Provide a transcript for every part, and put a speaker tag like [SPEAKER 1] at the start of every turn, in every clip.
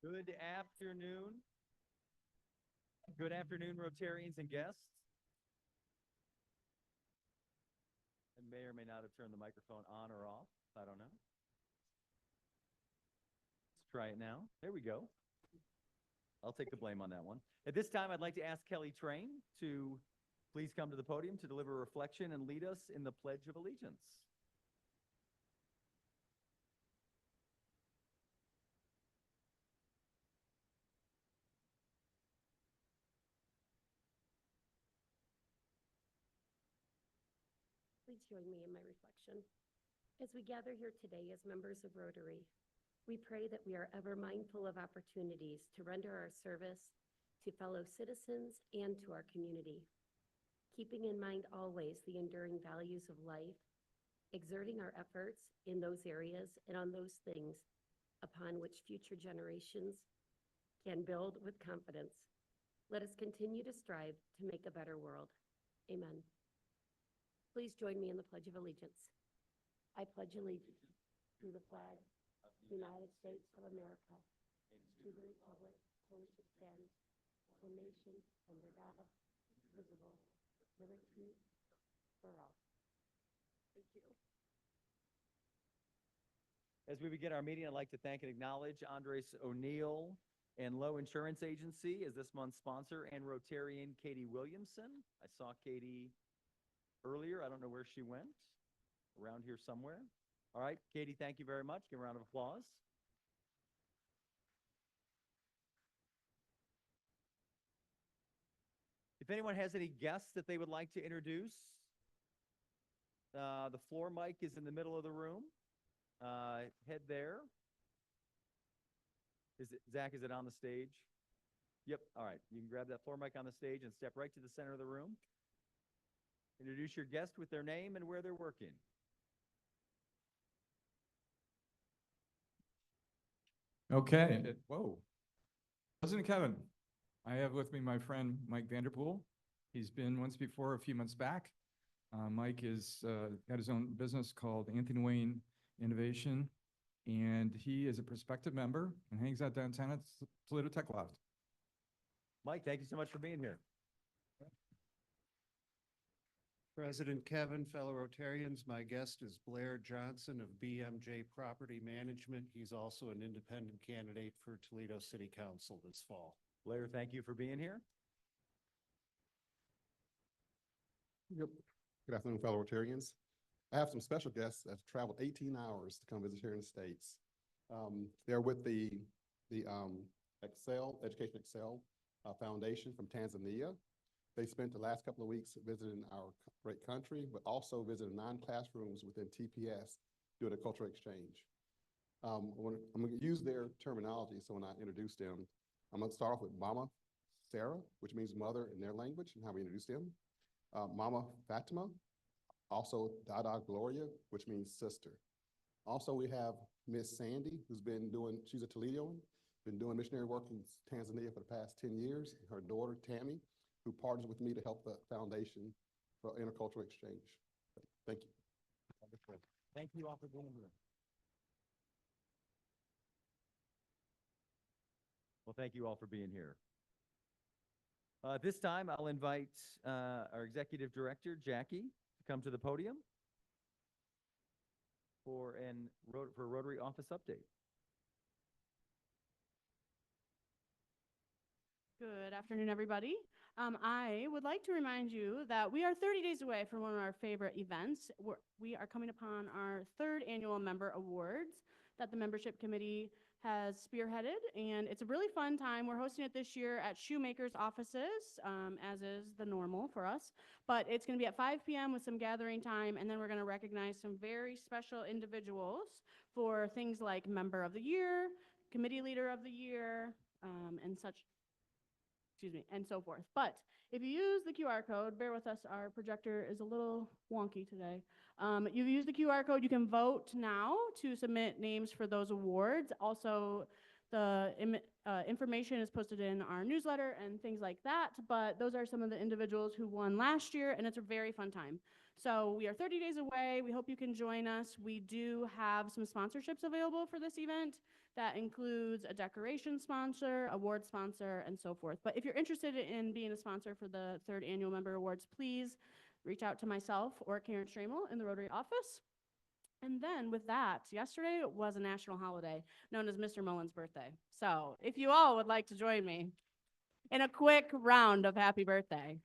[SPEAKER 1] Good afternoon. Good afternoon, Rotarians and guests. I may or may not have turned the microphone on or off. I don't know. Let's try it now. There we go. I'll take the blame on that one. At this time, I'd like to ask Kelly Train to please come to the podium to deliver a reflection and lead us in the Pledge of Allegiance.
[SPEAKER 2] Please join me in my reflection. As we gather here today as members of Rotary, we pray that we are ever mindful of opportunities to render our service to fellow citizens and to our community, keeping in mind always the enduring values of life, exerting our efforts in those areas and on those things upon which future generations can build with confidence. Let us continue to strive to make a better world. Amen. Please join me in the Pledge of Allegiance. I pledge allegiance to the flag of the United States of America, to the republic for which it stands, one nation under God, indivisible, with liberty for all. Thank you.
[SPEAKER 1] As we begin our meeting, I'd like to thank and acknowledge Andres O'Neill and Low Insurance Agency as this month's sponsor, and Rotarian Katie Williamson. I saw Katie earlier. I don't know where she went. Around here somewhere. All right, Katie, thank you very much. Give a round of applause. If anyone has any guests that they would like to introduce, the floor mic is in the middle of the room. Head there. Zach, is it on the stage? Yep, all right. You can grab that floor mic on the stage and step right to the center of the room. Introduce your guest with their name and where they're working.
[SPEAKER 3] Okay. Whoa. President Kevin, I have with me my friend Mike Vanderpool. He's been once before a few months back. Mike is got his own business called Anthony Wayne Innovation, and he is a prospective member and hangs out downtown at Toledo Tech Loft.
[SPEAKER 1] Mike, thank you so much for being here.
[SPEAKER 4] President Kevin, fellow Rotarians, my guest is Blair Johnson of BMJ Property Management. He's also an independent candidate for Toledo City Council this fall.
[SPEAKER 1] Blair, thank you for being here.
[SPEAKER 5] Yep. Good afternoon, fellow Rotarians. I have some special guests that have traveled 18 hours to come visit here in the States. They're with the Education Excel Foundation from Tanzania. They spent the last couple of weeks visiting our great country, but also visiting 9 classrooms within TPS doing a cultural exchange. I'm going to use their terminology, so when I introduce them, I'm going to start off with Mama Sarah, which means mother in their language, and how we introduce them. Mama Fatima, also Dada Gloria, which means sister. Also, we have Miss Sandy, she's a Toledoan, been doing missionary work in Tanzania for the past 10 years. Her daughter, Tammy, who partners with me to help the foundation for intercultural exchange. Thank you.
[SPEAKER 1] Wonderful. Thank you all for being here. Well, thank you all for being here. This time, I'll invite our Executive Director, Jackie, to come to the podium for a Rotary Office update.
[SPEAKER 6] Good afternoon, everybody. I would like to remind you that we are 30 days away from one of our favorite events. We are coming upon our 3rd annual member awards that the membership committee has spearheaded, and it's a really fun time. We're hosting it this year at Shoemaker's offices, as is the normal for us, but it's going to be at 5 p.m. with some gathering time, and then we're going to recognize some very special individuals for things like Member of the Year, Committee Leader of the Year, and so forth. But if you use the QR code, bear with us, our projector is a little wonky today. You use the QR code, you can vote now to submit names for those awards. Also, the information is posted in our newsletter and things like that, but those are some of the individuals who won last year, and it's a very fun time. So we are 30 days away. We hope you can join us. We do have some sponsorships available for this event That includes a decoration sponsor, award sponsor, and so forth. But if you're interested in being a sponsor for the third annual member awards, please reach out to myself or Karen Stramel in the Rotary office. And then with that, yesterday was a national holiday known as Mr. Mullen's birthday. So if you all would like to join me in a quick round of happy birthday.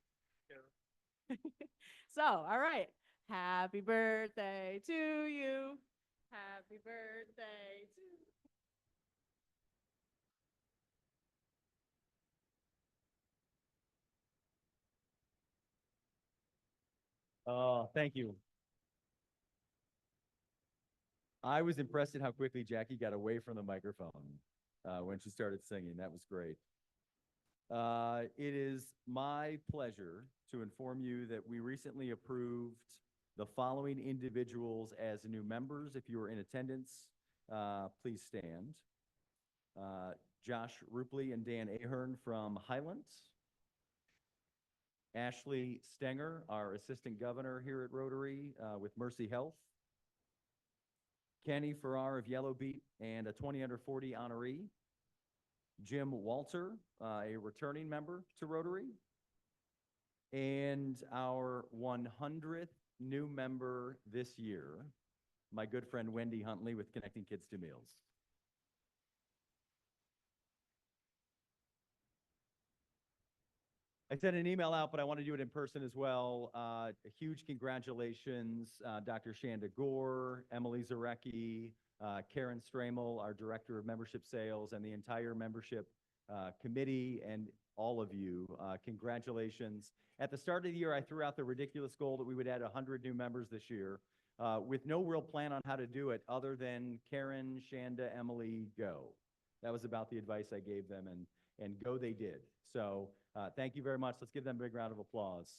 [SPEAKER 6] So, all right. Happy birthday to you. Happy birthday to you.
[SPEAKER 1] Oh, thank you. I was impressed at how quickly Jackie got away from the microphone when she started singing. That was great. It is my pleasure to inform you that we recently approved the following individuals as new members. If you are in attendance, please stand. Josh Rupley and Dan Ahern from Highlands. Ashley Stenger, our Assistant Governor here at Rotary with Mercy Health. Kenny Farrar of Yellow Beet and a 20 under 40 honoree. Jim Walter, a returning member to Rotary. And our 100th new member this year, my good friend Wendy Huntley with Connecting Kids to Meals. I sent an email out, but I want to do it in person as well. A huge congratulations, Dr. Shanda Gore, Emily Zarecki, Karen Stramel, our Director of Membership Sales, and the entire membership committee, and all of you. Congratulations. At the start of the year, I threw out the ridiculous goal that we would add 100 new members this year, with no real plan on how to do it other than Karen, Shanda, Emily, go. That was about the advice I gave them, and go they did. So thank you very much. Let's give them a big round of applause.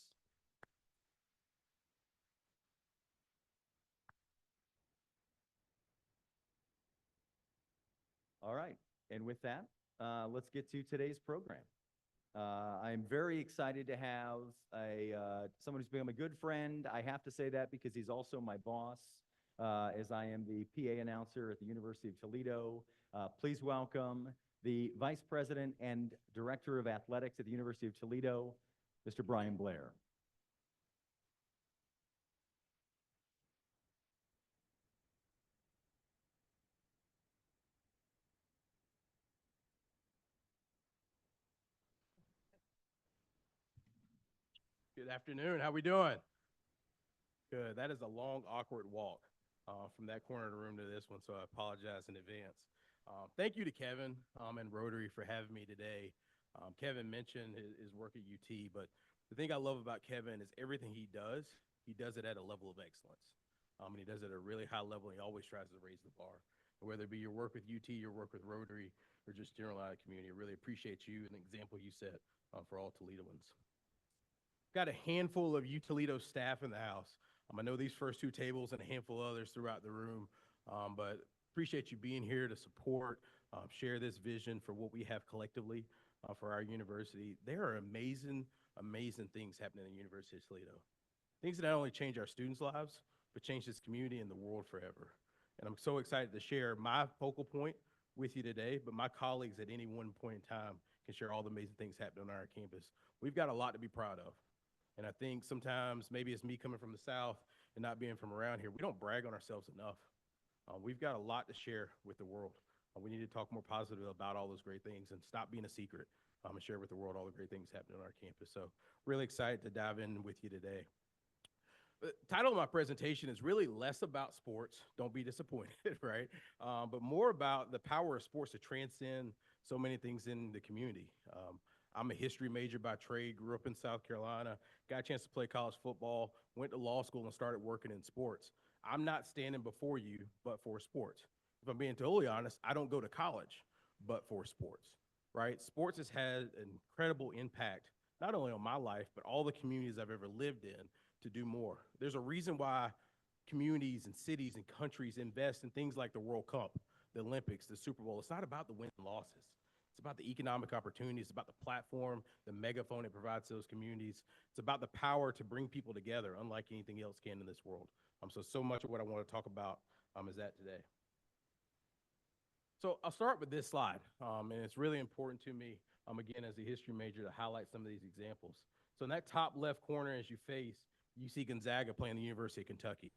[SPEAKER 1] All right, and with that, let's get to today's program. I'm very excited to have someone who's become a good friend. I have to say that because he's also my boss, as I am the PA announcer at the University of Toledo. Please welcome the Vice President and Director of Athletics at the University of Toledo, Mr. Brian Blair.
[SPEAKER 7] Good afternoon. How we doing? Good. That is a long, awkward walk from that corner of the room to this one, so I apologize in advance. Thank you to Kevin and Rotary for having me today. Kevin mentioned his work at UT, but the thing I love about Kevin is everything he does it at a level of excellence. And he does it at a really high level, and he always tries to raise the bar. Whether it be your work with UT, your work with Rotary, or just general out of community, I really appreciate you and the example you set for all Toledoans. Got a handful of U Toledo staff in the house. I know these first two tables and a handful of others throughout the room, but appreciate you being here to support, share this vision for what we have collectively for our university. There are amazing, amazing things happening at the University of Toledo. Things that not only change our students' lives, but change this community and the world forever. And I'm so excited to share my focal point with you today, but my colleagues at any one point in time can share all the amazing things happening on our campus. We've got a lot to be proud of. And I think sometimes maybe it's me coming from the South and not being from around here. We don't brag on ourselves enough. We've got a lot to share with the world. We need to talk more positive about all those great things and stop being a secret and share with the world all the great things happening on our campus. So really excited to dive in with you today. The title of my presentation is really less about sports. Don't be disappointed, right? But more about the power of sports to transcend so many things in the community. I'm a history major by trade, grew up in South Carolina, got a chance to play college football, went to law school and started working in sports. I'm not standing before you, but for sports. If I'm being totally honest, I don't go to college, but for sports, right? Sports has had an incredible impact, not only on my life, but all the communities I've ever lived in to do more. There's a reason why communities and cities and countries invest in things like the World Cup, the Olympics, the Super Bowl. It's not about the wins and losses. It's about the economic opportunities. It's about the platform, the megaphone it provides to those communities. It's about the power to bring people together, unlike anything else can in this world. So much of what I want to talk about is that today. So I'll start with this slide, and it's really important to me, again, as a history major, to highlight some of these examples. So in that top left corner, as you face, you see Gonzaga playing the University of Kentucky.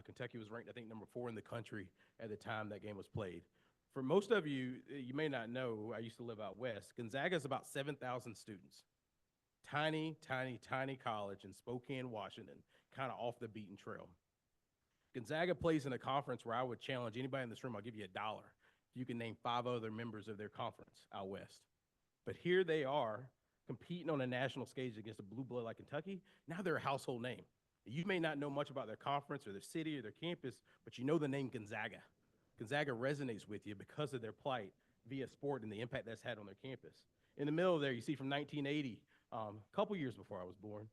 [SPEAKER 7] Kentucky was ranked, I think, number 4 in the country at the time that game was played. For most of you, you may not know, I used to live out west. Gonzaga is about 7,000 students. Tiny, tiny, tiny college in Spokane, Washington, kind of off the beaten trail. Gonzaga plays in a conference where I would challenge anybody in this room, I'll give you $1 if you can name 5 other members of their conference out west. But here they are competing on a national stage against a blue blood like Kentucky. Now they're a household name. You may not know much about their conference or their city or their campus, but you know the name Gonzaga. Gonzaga resonates with you because of their plight via sport and the impact that's had on their campus. In the middle there, you see from 1980, a couple years before I was born,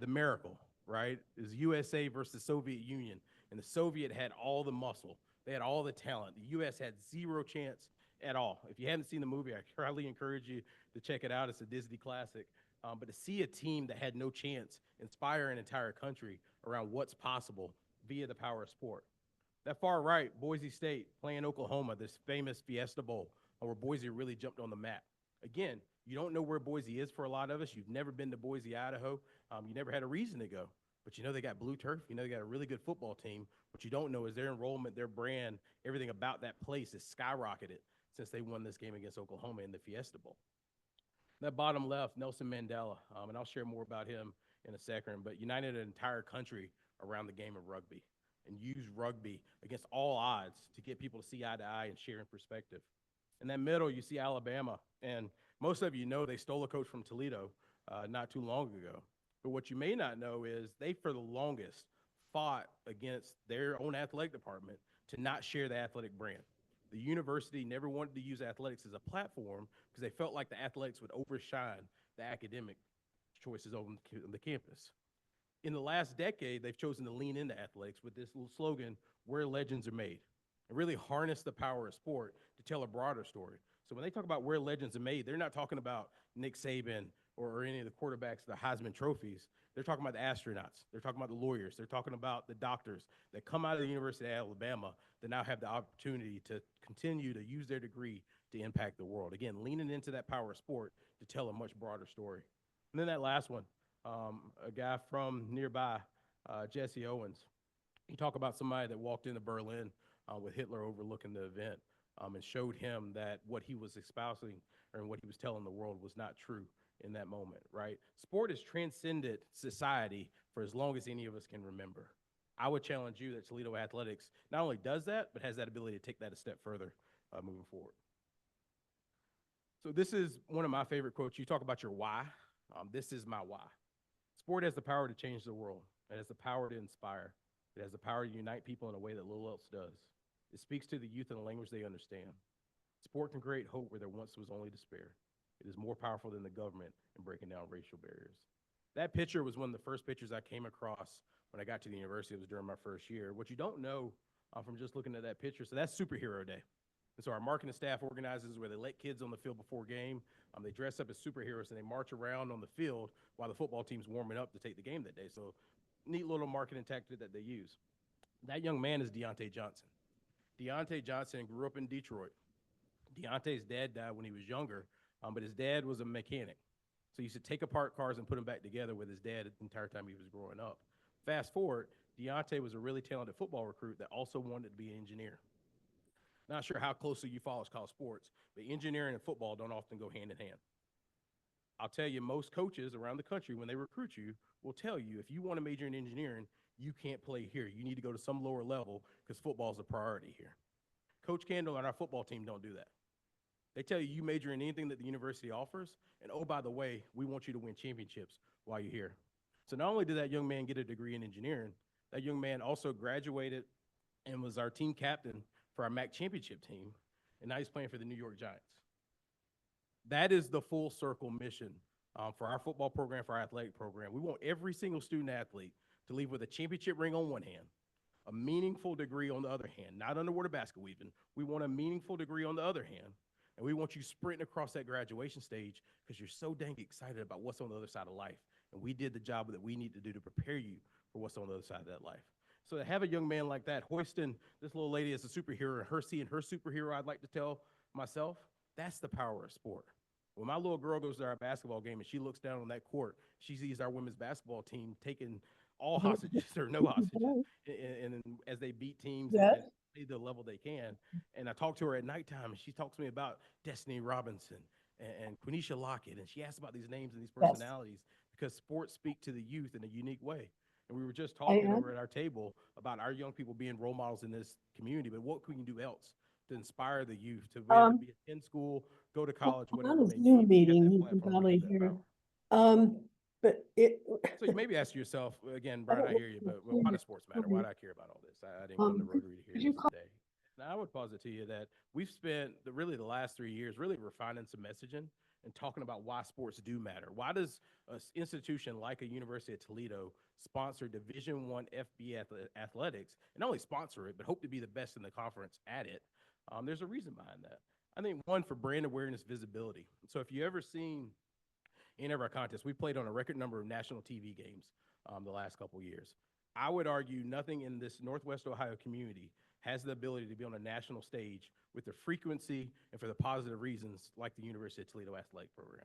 [SPEAKER 7] the miracle, right? Is USA versus Soviet Union. And the Soviet had all the muscle. They had all the talent. The U.S. had zero chance at all. If you haven't seen the movie, I highly encourage you to check it out. It's a Disney classic. But to see a team that had no chance inspire an entire country around what's possible via the power of sport. That far right, Boise State playing Oklahoma, this famous Fiesta Bowl, where Boise really jumped on the map. Again, you don't know where Boise is for a lot of us. You've never been to Boise, Idaho. You never had a reason to go. But you know they got blue turf. You know they got a really good football team. What you don't know is their enrollment, their brand, everything about that place has skyrocketed since they won this game against Oklahoma in the Fiesta Bowl. That bottom left, Nelson Mandela, and I'll share more about him in a second, but united an entire country around the game of rugby and used rugby against all odds to get people to see eye to eye and share in perspective. In that middle, you see Alabama, and most of you know they stole a coach from Toledo not too long ago. But what you may not know is they, for the longest, fought against their own athletic department to not share the athletic brand. The university never wanted to use athletics as a platform because they felt like the athletics would overshine the academic choices on the campus. In the last decade, they've chosen to lean into athletics with this little slogan, "Where legends are made," and really harness the power of sport to tell a broader story. So when they talk about where legends are made, they're not talking about Nick Saban or any of the quarterbacks, the Heisman trophies. They're talking about the astronauts. They're talking about the lawyers. They're talking about the doctors that come out of the University of Alabama that now have the opportunity to continue to use their degree to impact the world. Again, leaning into that power of sport to tell a much broader story. And then that last one, a guy from nearby, Jesse Owens. You talk about somebody that walked into Berlin with Hitler overlooking the event and showed him that what he was espousing or what he was telling the world was not true in that moment, right? Sport has transcended society for as long as any of us can remember. I would challenge you that Toledo Athletics not only does that, but has that ability to take that a step further moving forward. So this is one of my favorite quotes. You talk about your why. This is my why. Sport has the power to change the world. It has the power to inspire. It has the power to unite people in a way that little else does. It speaks to the youth in a language they understand. Sport can create hope where there once was only despair. It is more powerful than the government in breaking down racial barriers. That picture was one of the first pictures I came across when I got to the university. It was during my first year. What you don't know from just looking at that picture, so that's Superhero Day. And so our marketing staff organizes where they let kids on the field before game. They dress up as superheroes and they march around on the field while the football team's warming up to take the game that day. So neat little marketing tactic that they use. That young man is Deontay Johnson. Deontay Johnson grew up in Detroit. Deontay's dad died when he was younger, but his dad was a mechanic. So he used to take apart cars and put them back together with his dad the entire time he was growing up. Fast forward, Deontay was a really talented football recruit that also wanted to be an engineer. Not sure how closely you follow college sports, but engineering and football don't often go hand in hand. I'll tell you, most coaches around the country, when they recruit you, will tell you if you want to major in engineering, you can't play here. You need to go to some lower level because football is a priority here. Coach Kendall and our football team don't do that. They tell you major in anything that the university offers, and oh, by the way, we want you to win championships while you're here. So not only did that young man get a degree in engineering, that young man also graduated and was our team captain for our MAC championship team, and now he's playing for the New York Giants. That is the full circle mission for our football program, for our athletic program. We want every single student athlete to leave with a championship ring on one hand, a meaningful degree on the other hand, not underwater basket weaving. We want a meaningful degree on the other hand, and we want you sprinting across that graduation stage because you're so dang excited about what's on the other side of life. And we did the job that we need to do to prepare you for what's on the other side of that life. So to have a young man like that hoisting this little lady as a superhero and her seeing her superhero, I'd like to tell myself, that's the power of sport. When my little girl goes to our basketball game and she looks down on that court, she sees our women's basketball team taking all hostages or no hostages, and as they beat teams and play the level they can. And I talk to her at nighttime, and she talks to me about Destiny Robinson and Quenisha Lockett, and she asks about these names and these personalities because sports speak to the youth in a unique way. And we were just talking over at our table about our young people being role models in this community, but what can we do else to inspire the youth to be able to be in school, go to college, whatever it may be? We have
[SPEAKER 8] Meeting,
[SPEAKER 7] that
[SPEAKER 8] you can
[SPEAKER 7] platform, we
[SPEAKER 8] probably
[SPEAKER 7] have that
[SPEAKER 8] hear.
[SPEAKER 7] power.
[SPEAKER 8] But it.
[SPEAKER 7] So you maybe ask yourself, again,
[SPEAKER 8] I
[SPEAKER 7] Brian,
[SPEAKER 8] don't
[SPEAKER 7] I hear you, but why does sports matter? Why do I care about all this? I didn't come to Rotary to
[SPEAKER 8] could
[SPEAKER 7] hear
[SPEAKER 8] you
[SPEAKER 7] this today. Now, I would posit to you that we've spent really the last 3 years really refining some messaging and talking about why sports do matter. Why does an institution like a University of Toledo sponsor Division I FB athletics, and not only sponsor it, but hope to be the best in the conference at it? There's a reason behind that. I think one, for brand awareness, visibility. So if you ever seen any of our contests, we played on a record number of national TV games the last couple years. I would argue nothing in this Northwest Ohio community has the ability to be on a national stage with the frequency and for the positive reasons like the University of Toledo athletic program.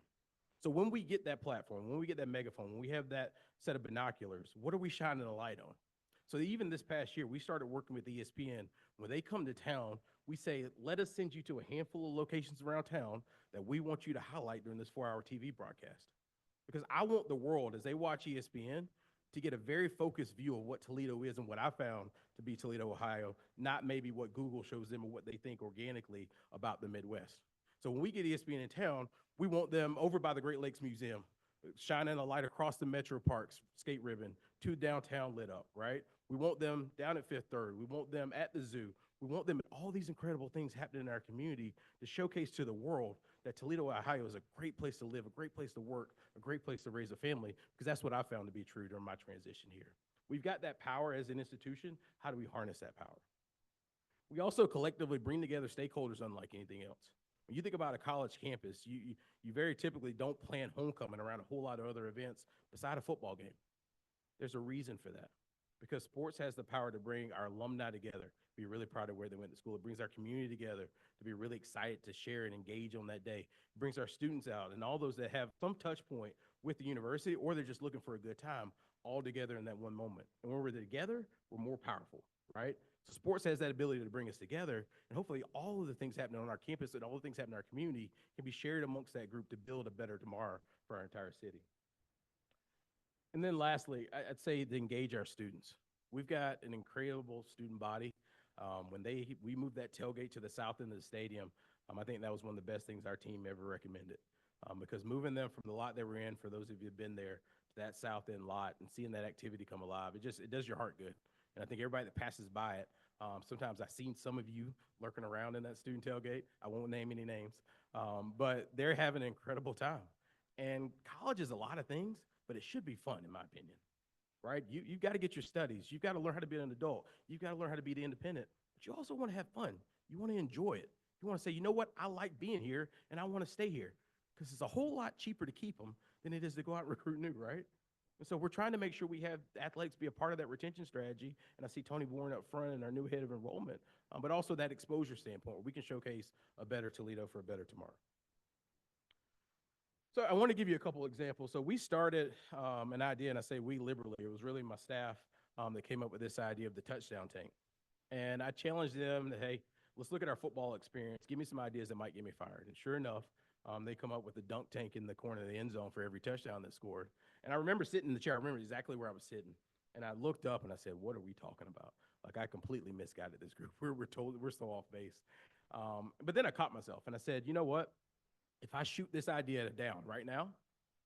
[SPEAKER 7] So when we get that platform, when we get that megaphone, when we have that set of binoculars, what are we shining a light on? So even this past year, we started working with ESPN. When they come to town, we say, let us send you to a handful of locations around town that we want you to highlight during this 4-hour TV broadcast. Because I want the world, as they watch ESPN, to get a very focused view of what Toledo is and what I found to be Toledo, Ohio, not maybe what Google shows them or what they think organically about the Midwest. So when we get ESPN in town, we want them over by the Great Lakes Museum, shining a light across the Metro Parks skate ribbon, to downtown lit up, right? We want them down at Fifth Third. We want them at the zoo. We want them at all these incredible things happening in our community to showcase to the world that Toledo, Ohio is a great place to live, a great place to work, a great place to raise a family, because that's what I found to be true during my transition here. We've got that power as an institution. How do we harness that power? We also collectively bring together stakeholders unlike anything else. When you think about a college campus, you very typically don't plan homecoming around a whole lot of other events beside a football game. There's a reason for that, because sports has the power to bring our alumni together, be really proud of where they went to school. It brings our community together to be really excited to share and engage on that day. It brings our students out and all those that have some touch point with the university, or they're just looking for a good time, all together in that one moment. And when we're together, we're more powerful, right? So sports has that ability to bring us together, and hopefully all of the things happening on our campus and all the things happening in our community can be shared amongst that group to build a better tomorrow for our entire city. And then lastly, I'd say to engage our students. We've got an incredible student body. When we moved that tailgate to the south end of the stadium, I think that was one of the best things our team ever recommended. Because moving them from the lot they were in, for those of you who've been there, to that south end lot and seeing that activity come alive, it does your heart good. And I think everybody that passes by it, sometimes I've seen some of you lurking around in that student tailgate. I won't name any names, but they're having an incredible time. And college is a lot of things, but it should be fun, in my opinion, right? You've got to get your studies. You've got to learn how to be an adult. You've got to learn how to be independent, but you also want to have fun. You want to enjoy it. You want to say, you know what? I like being here, and I want to stay here, because it's a whole lot cheaper to keep them than it is to go out and recruit new, right? And so we're trying to make sure we have athletics be a part of that retention strategy. And I see Tony Warren up front and our new head of enrollment, but also that exposure standpoint where we can showcase a better Toledo for a better tomorrow. So I want to give you a couple examples. So we started an idea, and I say we liberally. It was really my staff that came up with this idea of the touchdown tank. And I challenged them that, hey, let's look at our football experience. Give me some ideas that might get me fired. And sure enough, they come up with the dunk tank in the corner of the end zone for every touchdown that's scored. And I remember sitting in the chair. I remember exactly where I was sitting. And I looked up and I said, what are we talking about? Like, I completely misguided this group. We're so off base. But then I caught myself and I said, you know what? If I shoot this idea down right now,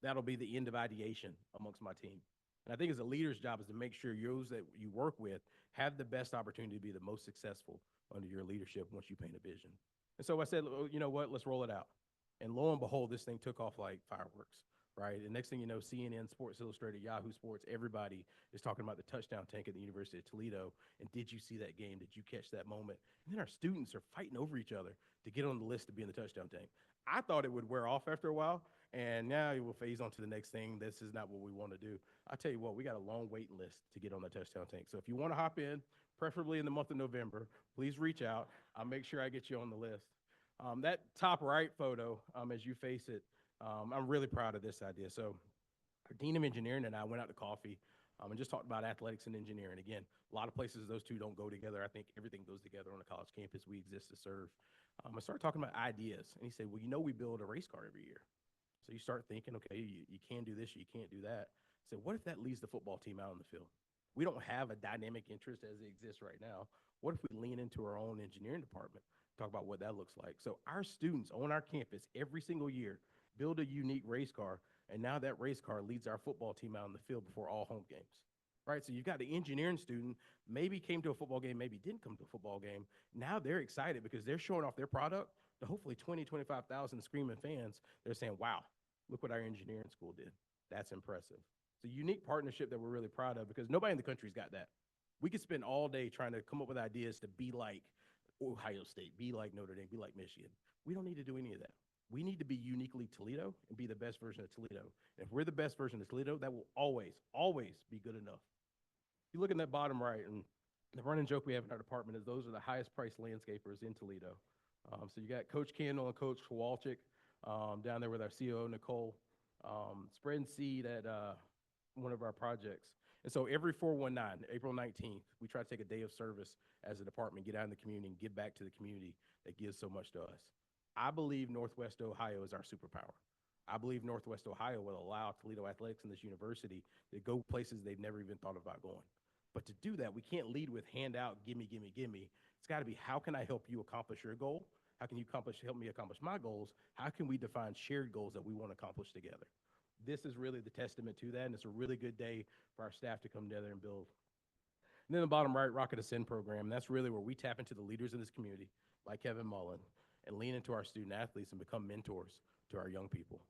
[SPEAKER 7] that'll be the end of ideation amongst my team. And I think as a leader's job is to make sure those that you work with have the best opportunity to be the most successful under your leadership once you paint a vision. And so I said, you know what, let's roll it out. And lo and behold, this thing took off like fireworks. right? And next thing you know, CNN, Sports Illustrated, Yahoo Sports, everybody is talking about the touchdown tank at the University of Toledo. And did you see that game? Did you catch that moment? And then our students are fighting over each other to get on the list to be in the touchdown tank. I thought it would wear off after a while, and now it will phase on to the next thing. This is not what we want to do. I tell you what, we got a long waiting list to get on the touchdown tank. So if you want to hop in, preferably in the month of November, please reach out. I'll make sure I get you on the list. That top right photo, as you face it, I'm really proud of this idea. So our Dean of Engineering and I went out to coffee and just talked about athletics and engineering. Again, a lot of places those two don't go together. I think everything goes together on a college campus. We exist to serve. I started talking about ideas, and he said, well, we build a race car every year. So you start thinking, okay, you can do this, you can't do that. So what if that leads the football team out on the field? We don't have a dynamic interest as it exists right now. What if we lean into our own engineering department, talk about what that looks like? So our students on our campus every single year build a unique race car, and now that race car leads our football team out in the field before all home games, right? So you've got the engineering student, maybe came to a football game, maybe didn't come to a football game. Now they're excited because they're showing off their product to hopefully 20, 25,000 screaming fans. They're saying, wow, look what our engineering school did. That's impressive. It's a unique partnership that we're really proud of because nobody in the country's got that. We could spend all day trying to come up with ideas to be like Ohio State, be like Notre Dame, be like Michigan. We don't need to do any of that. We need to be uniquely Toledo and be the best version of Toledo. And if we're the best version of Toledo, that will always, always be good enough. If you look in that bottom right, and the running joke we have in our department is those are the highest priced landscapers in Toledo. So you got Coach Candle and Coach Kowalczyk down there with our COO, Nicole, spreading seed at one of our projects. And so every 419, April 19th, we try to take a day of service as a department, get out in the community and give back to the community that gives so much to us. I believe Northwest Ohio is our superpower. I believe Northwest Ohio will allow Toledo Athletics and this university to go places they've never even thought about going. But to do that, we can't lead with handout, gimme, gimme, gimme. It's got to be, how can I help you accomplish your goal? How can you help me accomplish my goals? How can we define shared goals that we want to accomplish together? This is really the testament to that, and it's a really good day for our staff to come together and build. And then the bottom right, Rocket Ascend program, that's really where we tap into the leaders in this community, like Kevin Mullen, and lean into our student athletes and become mentors to our young people,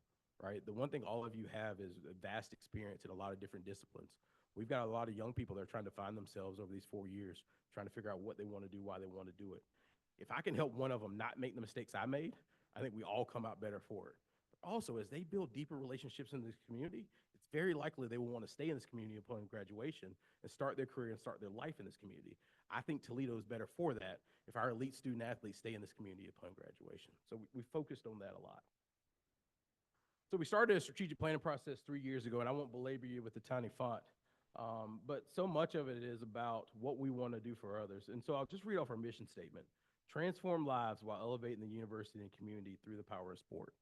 [SPEAKER 7] right? The one thing all of you have is a vast experience in a lot of different disciplines. We've got a lot of young people that are trying to find themselves over these 4 years, trying to figure out what they want to do, why they want to do it. If I can help one of them not make the mistakes I made, I think we all come out better for it. But also, as they build deeper relationships in this community, it's very likely they will want to stay in this community upon graduation and start their career and start their life in this community. I think Toledo is better for that if our elite student athletes stay in this community upon graduation. So we focused on that a lot. So we started a strategic planning process 3 years ago, and I won't belabor you with the tiny font, but so much of it is about what we want to do for others. And so I'll just read off our mission statement. Transform lives while elevating the university and community through the power of sport.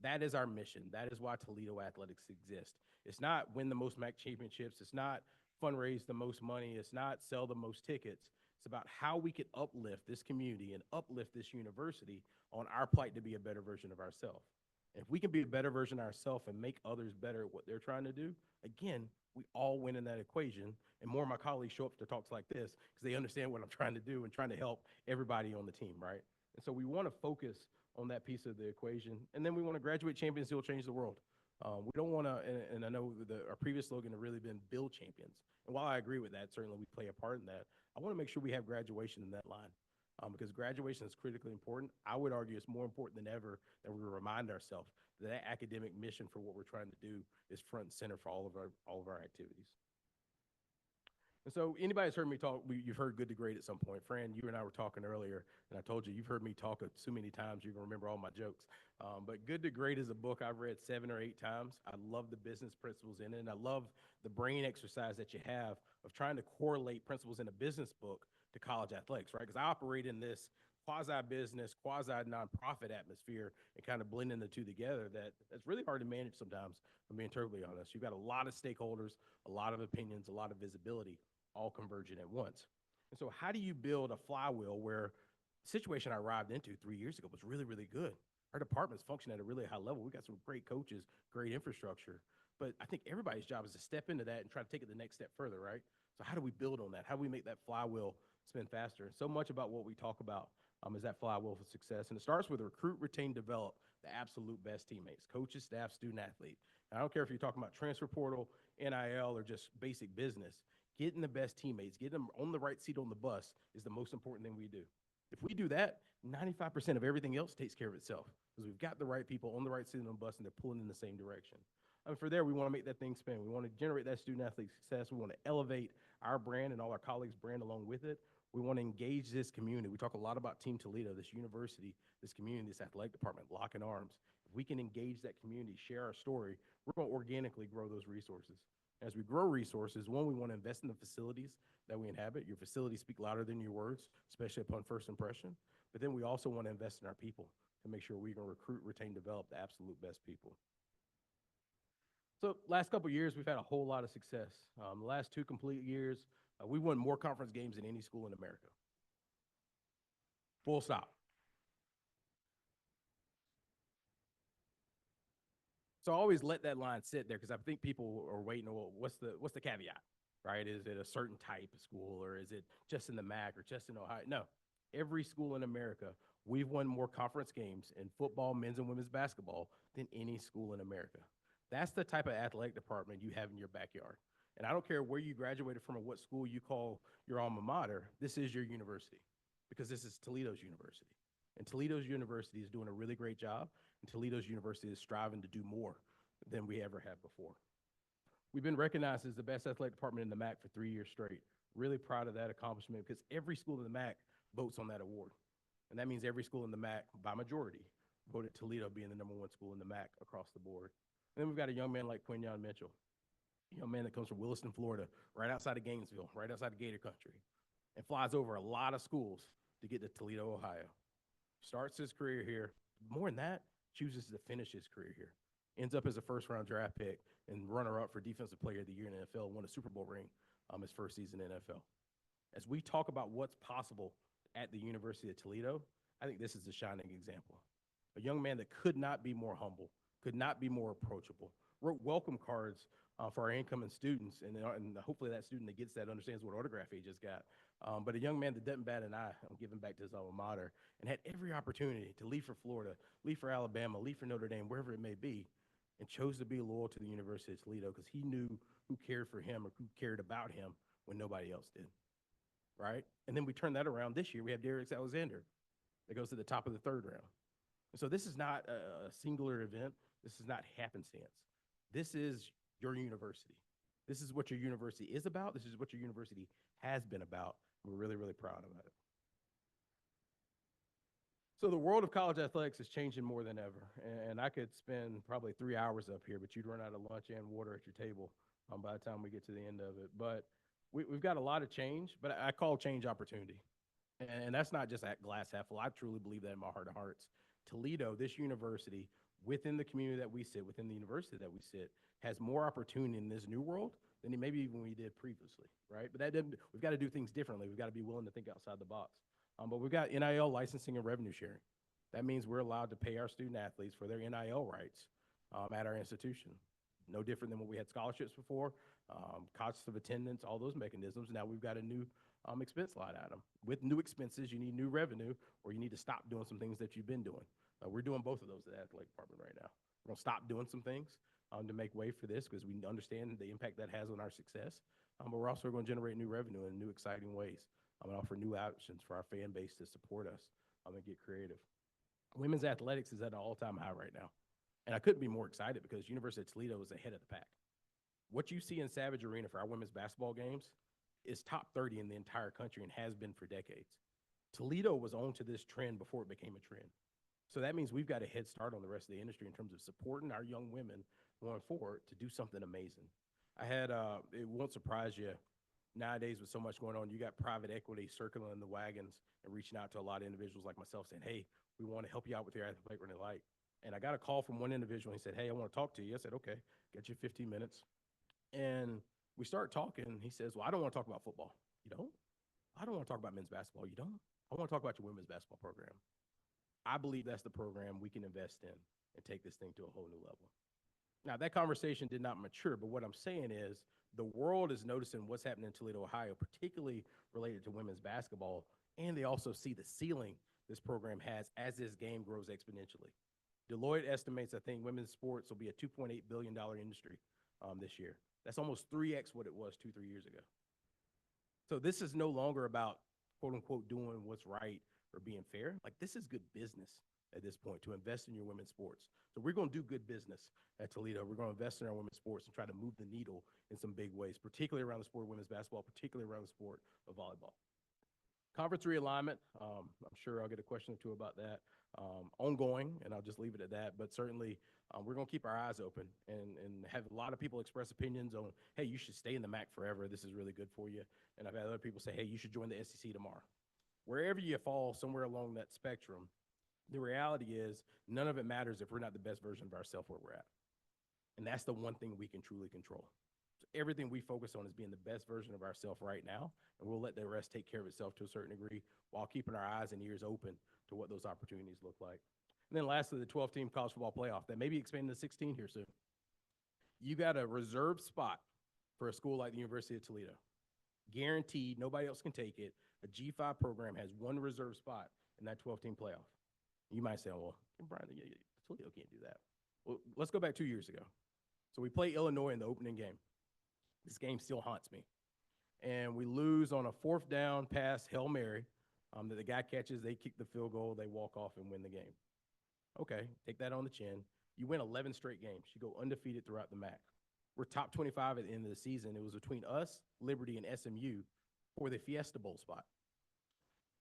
[SPEAKER 7] That is our mission. That is why Toledo Athletics exists. It's not win the most MAC championships. It's not fundraise the most money. It's not sell the most tickets. It's about how we can uplift this community and uplift this university on our plight to be a better version of ourselves. And if we can be a better version of ourselves and make others better at what they're trying to do, again, we all win in that equation. And more of my colleagues show up to talks like this because they understand what I'm trying to do and trying to help everybody on the team, right? And so we want to focus on that piece of the equation. And then we want to graduate champions who will change the world. We don't want to, and I know our previous slogan has really been build champions. And while I agree with that, certainly we play a part in that. I want to make sure we have graduation in that line because graduation is critically important. I would argue it's more important than ever that we remind ourselves that academic mission for what we're trying to do is front and center for all of our activities. And so anybody that's heard me talk, you've heard Good to Great at some point. Fran, you and I were talking earlier, and I told you, you've heard me talk so many times, you can remember all my jokes. But Good to Great is a book I've read 7 or 8 times. I love the business principles in it, and I love the brain exercise that you have of trying to correlate principles in a business book to college athletics, right? Because I operate in this quasi-business, quasi-nonprofit atmosphere and kind of blending the two together that's really hard to manage sometimes, if I'm being terribly honest. You've got a lot of stakeholders, a lot of opinions, a lot of visibility, all converging at once. And so how do you build a flywheel where the situation I arrived into 3 years ago was really, really good? Our departments function at a really high level. We got some great coaches, great infrastructure. But I think everybody's job is to step into that and try to take it the next step further, right? So how do we build on that? How do we make that flywheel spin faster? And so much about what we talk about is that flywheel for success. And it starts with recruit, retain, develop the absolute best teammates, coaches, staff, student, athlete. I don't care if you're talking about transfer portal, NIL, or just basic business. Getting the best teammates, getting them on the right seat on the bus is the most important thing we do. If we do that, 95% of everything else takes care of itself because we've got the right people on the right seat on the bus and they're pulling in the same direction. And for there, we want to make that thing spin. We want to generate that student athlete success. We want to elevate our brand and all our colleagues' brand along with it. We want to engage this community. We talk a lot about Team Toledo, this university, this community, this athletic department, locking arms. If we can engage that community, share our story, we're going to organically grow those resources. As we grow resources, one, we want to invest in the facilities that we inhabit. Your facilities speak louder than your words, especially upon first impression. But then we also want to invest in our people to make sure we can recruit, retain, develop the absolute best people. So last couple of years, we've had a whole lot of success. The last 2 complete years, we won more conference games than any school in America. Full stop. So I always let that line sit there because I think people are waiting, well, what's the caveat, right? Is it a certain type of school or is it just in the MAC or just in Ohio? No, every school in America, we've won more conference games in football, men's and women's basketball than any school in America. That's the type of athletic department you have in your backyard. And I don't care where you graduated from or what school you call your alma mater, this is your university because this is Toledo's university. And Toledo's university is doing a really great job, and Toledo's university is striving to do more than we ever have before. We've been recognized as the best athletic department in the MAC for 3 years straight. Really proud of that accomplishment because every school in the MAC votes on that award. And that means every school in the MAC, by majority, voted Toledo being the #1 school in the MAC across the board. And then we've got a young man like Quinyon Mitchell, a young man that comes from Williston, Florida, right outside of Gainesville, right outside of Gator Country, and flies over a lot of schools to get to Toledo, Ohio. Starts his career here. More than that, chooses to finish his career here. Ends up as a first-round draft pick and runner-up for Defensive Player of the Year in the NFL, won a Super Bowl ring his first season in the NFL. As we talk about what's possible at the University of Toledo, I think this is a shining example. A young man that could not be more humble, could not be more approachable, wrote welcome cards for our incoming students, and hopefully that student that gets that understands what autograph he just got. But a young man that doesn't bat an eye on giving back to his alma mater and had every opportunity to leave for Florida, leave for Alabama, leave for Notre Dame, wherever it may be, and chose to be loyal to the University of Toledo because he knew who cared for him or who cared about him when nobody else did, right? And then we turn that around this year. We have Darius Alexander that goes to the top of the 3rd round. And so this is not a singular event. This is not happenstance. This is your university. This is what your university is about. This is what your university has been about. We're really, really proud of it. So the world of college athletics is changing more than ever. And I could spend probably 3 hours up here, but you'd run out of lunch and water at your table by the time we get to the end of it. But we've got a lot of change, but I call change opportunity. And that's not just at glass half full. I truly believe that in my heart of hearts. Toledo, this university, within the community that we sit, within the university that we sit, has more opportunity in this new world than maybe even we did previously, right? But that didn't, we've got to do things differently. We've got to be willing to think outside the box. But we've got NIL licensing and revenue sharing. That means we're allowed to pay our student athletes for their NIL rights at our institution. No different than what we had scholarships before, costs of attendance, all those mechanisms. Now we've got a new expense line item. With new expenses, you need new revenue, or you need to stop doing some things that you've been doing. We're doing both of those at the athletic department right now. We're gonna stop doing some things to make way for this because we understand the impact that has on our success. But we're also going to generate new revenue in new exciting ways and offer new options for our fan base to support us and get creative. Women's athletics is at an all-time high right now. And I couldn't be more excited because University of Toledo is ahead of the pack. What you see in Savage Arena for our women's basketball games is top 30 in the entire country and has been for decades. Toledo was on to this trend before it became a trend. So that means we've got a head start on the rest of the industry in terms of supporting our young women going forward to do something amazing. I had, it won't surprise you, nowadays with so much going on, you got private equity circling the wagons and reaching out to a lot of individuals like myself saying, hey, we want to help you out with your athletic running light. And I got a call from one individual. He said, hey, I want to talk to you. I said, okay, get you 15 minutes. And we start talking. He says, well, I don't want to talk about football. You don't? I don't want to talk about men's basketball. You don't? I want to talk about your women's basketball program. I believe that's the program we can invest in and take this thing to a whole new level. Now, that conversation did not mature, but what I'm saying is the world is noticing what's happening in Toledo, Ohio, particularly related to women's basketball, and they also see the ceiling this program has as this game grows exponentially. Deloitte estimates, I think, women's sports will be a $2.8 billion industry this year. That's almost 3x what it was 2-3 years ago. So this is no longer about, quote unquote, doing what's right or being fair. Like, this is good business at this point to invest in your women's sports. So we're going to do good business at Toledo. We're going to invest in our women's sports and try to move the needle in some big ways, particularly around the sport of women's basketball, particularly around the sport of volleyball. Conference realignment, I'm sure I'll get a question or two about that. Ongoing, and I'll just leave it at that. But certainly, we're going to keep our eyes open and have a lot of people express opinions on, hey, you should stay in the MAC forever. This is really good for you. And I've had other people say, hey, you should join the SEC tomorrow. Wherever you fall somewhere along that spectrum, the reality is none of it matters if we're not the best version of ourselves where we're at. And that's the one thing we can truly control. So everything we focus on is being the best version of ourselves right now, and we'll let the rest take care of itself to a certain degree while keeping our eyes and ears open to what those opportunities look like. And then lastly, the 12-team college football playoff that may be expanding to 16 here soon. You got a reserved spot for a school like the University of Toledo. Guaranteed, nobody else can take it. A G5 program has one reserved spot in that 12-team playoff. You might say, well, Brian, Toledo can't do that. Well, let's go back 2 years ago. So we play Illinois in the opening game. This game still haunts me. And we lose on a 4th down pass, Hail Mary, that the guy catches, they kick the field goal, they walk off and win the game. Okay, take that on the chin. You win 11 straight games. You go undefeated throughout the MAC. We're top 25 at the end of the season. It was between us, Liberty, and SMU for the Fiesta Bowl spot.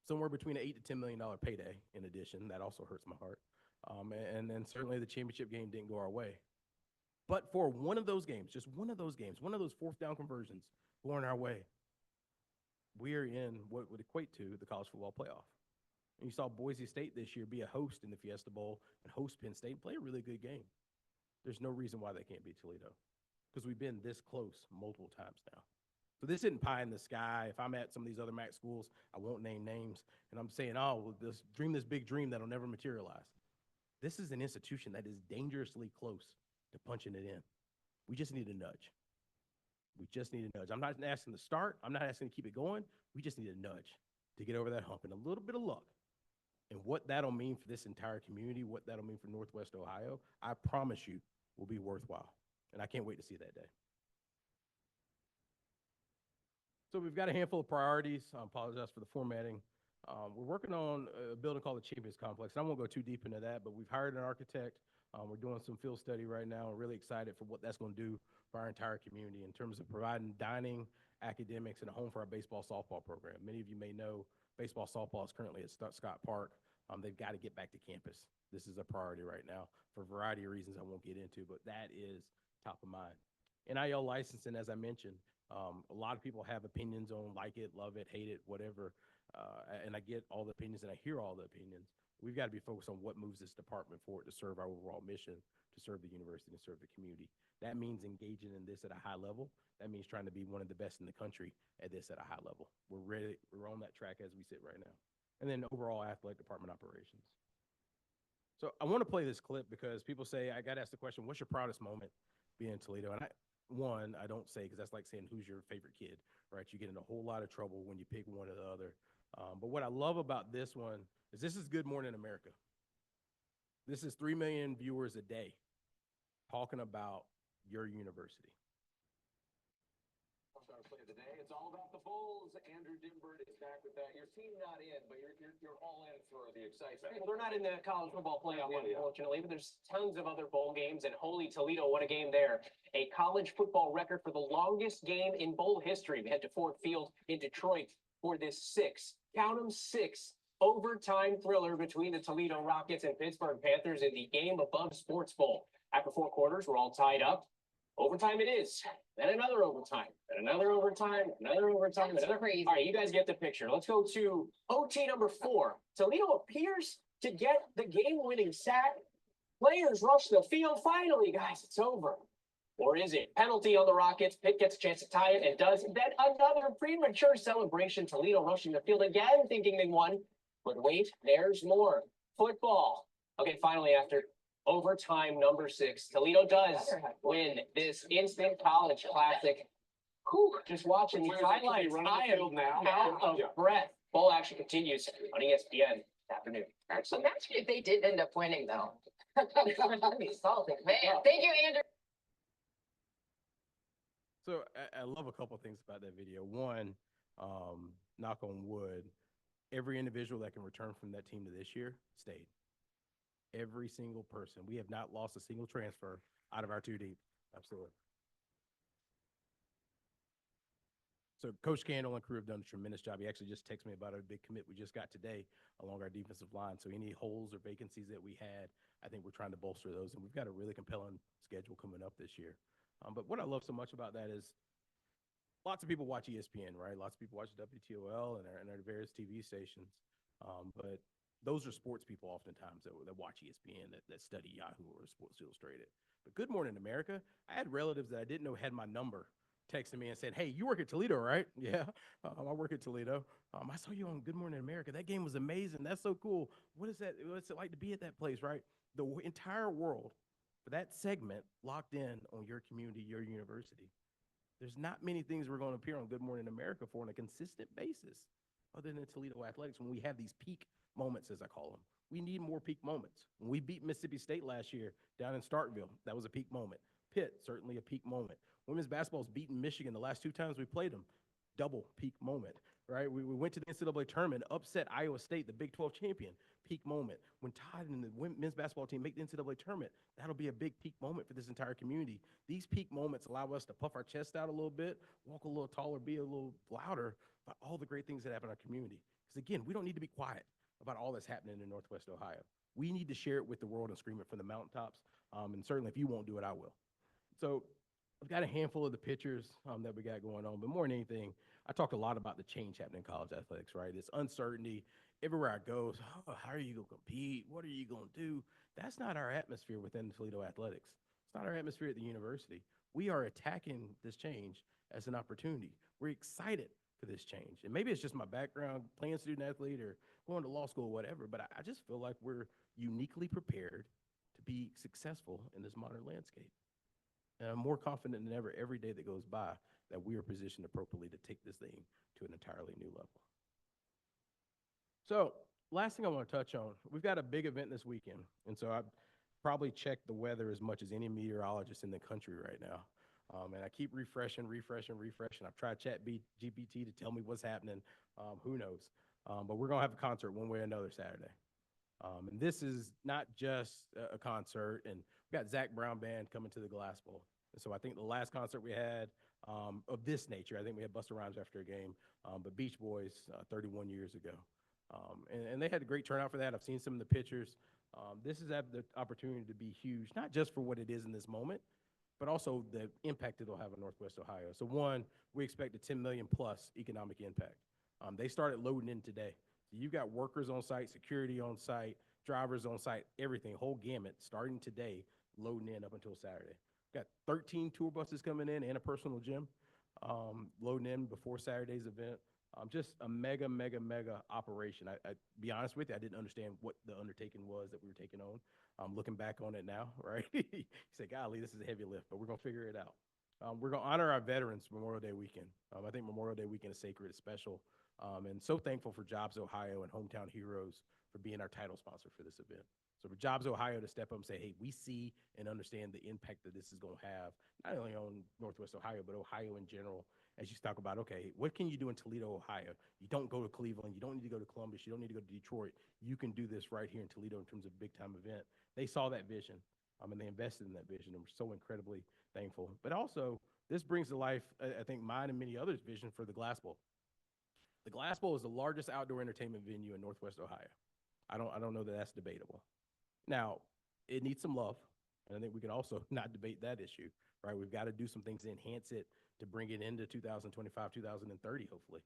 [SPEAKER 7] Somewhere between an $8 to $10 million payday in addition. That also hurts my heart. And then certainly the championship game didn't go our way. But for one of those games, just one of those games, one of those 4th down conversions going our way, we're in what would equate to the college football playoff. And you saw Boise State this year be a host in the Fiesta Bowl and host Penn State and play a really good game. There's no reason why they can't beat Toledo because we've been this close multiple times now. So this isn't pie in the sky. If I'm at some of these other MAC schools, I won't name names, and I'm saying, oh, well, dream this big dream that'll never materialize. This is an institution that is dangerously close to punching it in. We just need a nudge. We just need a nudge. I'm not asking to start. I'm not asking to keep it going. We just need a nudge to get over that hump and a little bit of luck. And what that'll mean for this entire community, what that'll mean for Northwest Ohio, I promise you will be worthwhile. And I can't wait to see that day. So we've got a handful of priorities. I apologize for the formatting. We're working on a building called the Champions Complex. I won't go too deep into that, but we've hired an architect. We're doing some field study right now. We're really excited for what that's going to do for our entire community in terms of providing dining, academics, and a home for our baseball softball program. Many of you may know baseball softball is currently at Scott Park. They've got to get back to campus. This is a priority right now for a variety of reasons I won't get into, but that is top of mind. NIL licensing, as I mentioned, a lot of people have opinions on like it, love it, hate it, whatever. And I get all the opinions and I hear all the opinions. We've got to be focused on what moves this department forward to serve our overall mission, to serve the university, and serve the community. That means engaging in this at a high level. That means trying to be one of the best in the country at this at a high level. We're ready. We're on that track as we sit right now. And then overall athletic department operations. So I want to play this clip because people say, I got to ask the question, what's your proudest moment being in Toledo? And I don't say, because that's like saying who's your favorite kid, right? You get in a whole lot of trouble when you pick one or the other. But what I love about this one is this is Good Morning America. This is 3 million viewers a day talking about your university.
[SPEAKER 8] Our play of the day. It's all about the Bulls. Andrew Dimbert is back with that. Your team not in, but you're all in for the excitement.
[SPEAKER 9] Well, they're not in the college football playoff, unfortunately, but there's tons of other bowl games, and holy Toledo, what a game there. A college football record for the longest game in bowl history. We head to Ford Field in Detroit for this 6 overtime thriller between the Toledo Rockets and Pittsburgh Panthers in the Game Above Sports Bowl. After 4 quarters, we're all tied up. Overtime it is, then another overtime, then another overtime, another overtime.
[SPEAKER 10] That's
[SPEAKER 9] another...
[SPEAKER 10] crazy.
[SPEAKER 9] All right, you guys get the picture. Let's go to OT number 4. Toledo appears to get the game-winning sack. Players rush the field. Finally, guys, it's over. Or is it? Penalty on the Rockets. Pitt gets a chance to tie it and does. Then another premature celebration. Toledo rushing the field again, thinking they won. But wait, there's more. Football. Okay, finally, after overtime number 6, Toledo does win this Instant College Classic. Whew, just watching these highlights, I am out of breath. Bowl action continues on ESPN this afternoon.
[SPEAKER 10] So imagine if they did end up winning, though.
[SPEAKER 9] Salty, man. Thank you, Andrew.
[SPEAKER 7] So I love a couple things about that video. One, knock on wood, every individual that can return from that team to this year stayed. Every single person. We have not lost a single transfer out of our 2 deep. Absolutely. So Coach Candle and crew have done a tremendous job. He actually just texted me about a big commit we just got today along our defensive line. So any holes or vacancies that we had, I think we're trying to bolster those. And we've got a really compelling schedule coming up this year. But what I love so much about that is lots of people watch ESPN, right? Lots of people watch WTOL and our various TV stations. But those are sports people oftentimes that watch ESPN, that study Yahoo or Sports Illustrated. But Good Morning America, I had relatives that I didn't know had my number texting me and said, "Hey, you work at Toledo, right?" "Yeah, I work at Toledo. I saw you on Good Morning America. That game was amazing. That's so cool. What is that? What's it like to be at that place?" Right? The entire world for that segment locked in on your community, your university. There's not many things we're going to appear on Good Morning America for on a consistent basis other than Toledo athletics when we have these peak moments, as I call them. We need more peak moments. When we beat Mississippi State last year down in Starkville, that was a peak moment. Pitt, certainly a peak moment. Women's basketball's beaten Michigan the last 2 times we played them. Double peak moment, right? We went to the NCAA tournament, upset Iowa State, the Big 12 champion. Peak moment. When Todd and the men's basketball team make the NCAA tournament, that'll be a big peak moment for this entire community. These peak moments allow us to puff our chest out a little bit, walk a little taller, be a little louder about all the great things that happen in our community. Because again, we don't need to be quiet about all that's happening in Northwest Ohio. We need to share it with the world and scream it from the mountaintops. And certainly if you won't do it, I will. So I've got a handful of the pictures that we got going on, but more than anything, I talked a lot about the change happening in college athletics, right? It's uncertainty. Everywhere I go, oh, how are you going to compete? What are you going to do? That's not our atmosphere within Toledo athletics. It's not our atmosphere at the university. We are attacking this change as an opportunity. We're excited for this change. And maybe it's just my background, playing student athlete or going to law school or whatever, but I just feel like we're uniquely prepared to be successful in this modern landscape. And I'm more confident than ever every day that goes by that we are positioned appropriately to take this thing to an entirely new level. So last thing I want to touch on, we've got a big event this weekend. And so I've probably checked the weather as much as any meteorologist in the country right now. And I keep refreshing. I've tried GPT to tell me what's happening. Who knows? But we're going to have a concert one way or another Saturday. And this is not just a concert, and we got Zach Brown Band coming to the Glass Bowl. And so I think the last concert we had of this nature, I think we had Busta Rhymes after a game, but Beach Boys 31 years ago. And they had a great turnout for that. I've seen some of the pictures. This is the opportunity to be huge, not just for what it is in this moment, but also the impact it'll have on Northwest Ohio. So one, we expect a 10 million plus economic impact. They started loading in today. So you've got workers on site, security on site, drivers on site, everything, whole gamut, starting today, loading in up until Saturday. Got 13 tour buses coming in and a personal gym loading in before Saturday's event. Just a mega operation. I be honest with you, I didn't understand what the undertaking was that we were taking on. Looking back on it now, right? You say, golly, this is a heavy lift, but we're going to figure it out. We're going to honor our veterans Memorial Day weekend. I think Memorial Day weekend is sacred, it's special. And so thankful for Jobs Ohio and Hometown Heroes for being our title sponsor for this event. So for Jobs Ohio to step up and say, hey, we see and understand the impact that this is going to have, not only on Northwest Ohio, but Ohio in general, as you talk about, okay, what can you do in Toledo, Ohio? You don't go to Cleveland. You don't need to go to Columbus. You don't need to go to Detroit. You can do this right here in Toledo in terms of a big-time event. They saw that vision, and they invested in that vision, and we're so incredibly thankful. But also, this brings to life, I think, mine and many others' vision for the Glass Bowl. The Glass Bowl is the largest outdoor entertainment venue in Northwest Ohio. I don't know that that's debatable. Now, it needs some love, and I think we can also not debate that issue, right? We've got to do some things to enhance it, to bring it into 2025, 2030, hopefully,